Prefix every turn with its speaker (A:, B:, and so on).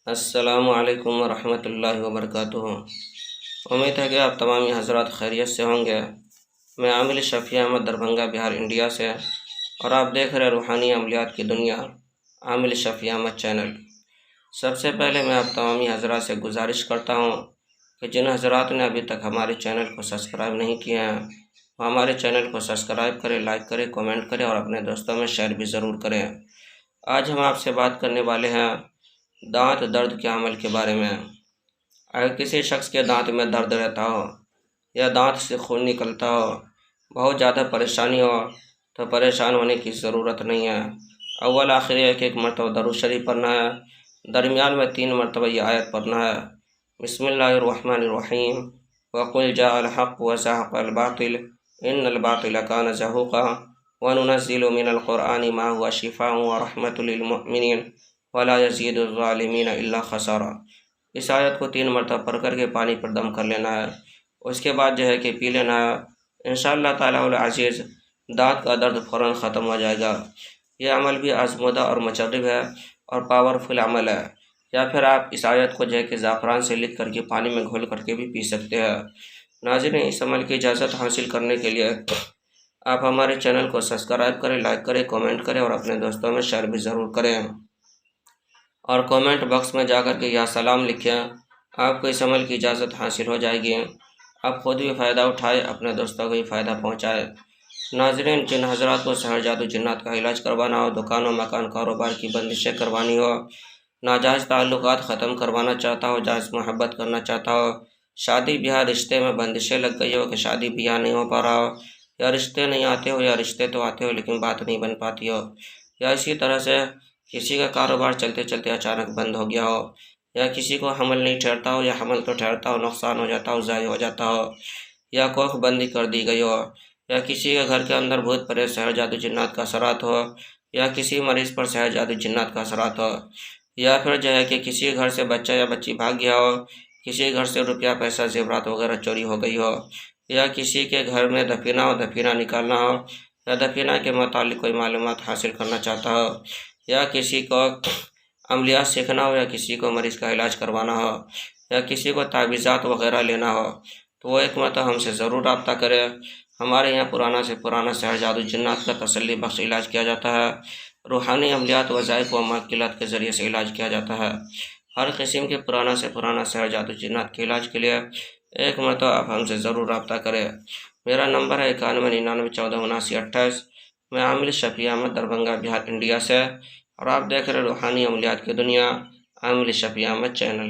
A: السلام علیکم ورحمۃ اللہ وبرکاتہ۔ امید ہے کہ آپ تمامی حضرات خیریت سے ہوں گے۔ میں عامل شفیع احمد دربھنگہ بہار انڈیا سے، اور آپ دیکھ رہے روحانی عملیات کی دنیا عامل شفیع احمد چینل۔ سب سے پہلے میں آپ تمامی حضرات سے گزارش کرتا ہوں کہ جن حضرات نے ابھی تک ہمارے چینل کو سبسکرائب نہیں کیے ہیں وہ ہمارے چینل کو سبسکرائب کریں، لائک کریں، کمنٹ کریں اور اپنے دوستوں میں شیئر بھی ضرور کریں۔ آج ہم آپ سے بات کرنے والے ہیں دانت درد کے عمل کے بارے میں۔ اگر کسی شخص کے دانت میں درد رہتا ہو یا دانت سے خون نکلتا ہو، بہت زیادہ پریشانی ہو، تو پریشان ہونے کی ضرورت نہیں ہے۔ اول آخر ایک مرتبہ درود شریف پڑھنا ہے، درمیان میں 3 مرتبہ یہ آیت پڑھنا ہے: بسم اللہ الرحمن الرحیم، وقل جاء الحق وزهق الباطل ان الباطل كان زهوقا وننزل من القرآن ما هو شفاء ورحمة للمؤمنين ولا يزيد الظالمین الا خسارا۔ اس آیت کو 3 مرتبہ پڑھ کر کے پانی پر دم کر لینا ہے، اس کے بعد جو ہے کہ پی لینا ہے۔ انشاءاللہ تعالی العزیز دانت کا درد فوراً ختم ہو جائے گا۔ یہ عمل بھی آزمودہ اور مجرب ہے اور پاورفل عمل ہے۔ یا پھر آپ اس آیت کو جو ہے کہ زعفران سے لکھ کر کے پانی میں گھول کر کے بھی پی سکتے ہیں۔ ناظرین، اس عمل کی اجازت حاصل کرنے کے لیے آپ ہمارے چینل کو سبسکرائب کریں، لائک کریں، کمنٹ کریں اور اپنے دوستوں میں شیئر بھی ضرور کریں، اور کومنٹ باکس میں جا کر کے یا سلام لکھیں۔ آپ کو اس عمل کی اجازت حاصل ہو جائے گی۔ آپ خود بھی فائدہ اٹھائے، اپنے دوستوں کو بھی فائدہ پہنچائے۔ ناظرین، جن حضرات کو سحر جادو جنات کا علاج کروانا ہو، دکان و مکان کاروبار کی بندشیں کروانی ہو، ناجائز تعلقات ختم کروانا چاہتا ہو، جائز محبت کرنا چاہتا ہو، شادی بیاہ رشتے میں بندشیں لگ گئی ہو کہ شادی بیاہ نہیں ہو پا رہا ہو، یا رشتے نہیں آتے ہو، یا رشتے تو آتے ہو لیکن بات نہیں بن پاتی ہو، یا اسی طرح سے کسی کا کاروبار چلتے چلتے اچانک بند ہو گیا ہو، یا کسی کو حمل نہیں ٹھہرتا ہو، یا حمل تو ٹھہرتا ہو نقصان ہو جاتا ہو، ضائع ہو جاتا ہو، یا کوکھ بندی کر دی گئی ہو، یا کسی کے گھر کے اندر بھوت پریت سحر جادو جنات کا اثرات ہو، یا کسی مریض پر سحر جادو جنات کا اثرات ہو، یا پھر جو ہے کہ کسی کے گھر سے بچہ یا بچی بھاگ گیا ہو، کسی کے گھر سے روپیہ پیسہ زیورات وغیرہ چوری ہو گئی ہو، یا کسی کے گھر میں دفینہ ہو، دفینہ نکالنا ہو، یا دفینہ کے متعلق کوئی معلومات حاصل کرنا چاہتا ہو، یا کسی کو عملیات سیکھنا ہو، یا کسی کو مریض کا علاج کروانا ہو، یا کسی کو تعویذات وغیرہ لینا ہو، تو وہ ایک مرتبہ ہم سے ضرور رابطہ کرے۔ ہمارے یہاں پرانا سے پرانا سحر جادو جنات کا تسلی بخش علاج کیا جاتا ہے۔ روحانی عملیات، وظائف و معقولات کے ذریعے سے علاج کیا جاتا ہے۔ ہر قسم کے پرانا سے پرانا سحر جادو جنات کے علاج کے لیے ایک مرتبہ آپ ہم سے ضرور رابطہ کریں۔ میرا نمبر ہے 9199147928۔ میں عامل شفیع احمد دربھنگہ بہار انڈیا سے، اور آپ دیکھ رہے روحانی عملیات کی دنیا عامل شفیع احمد چینل۔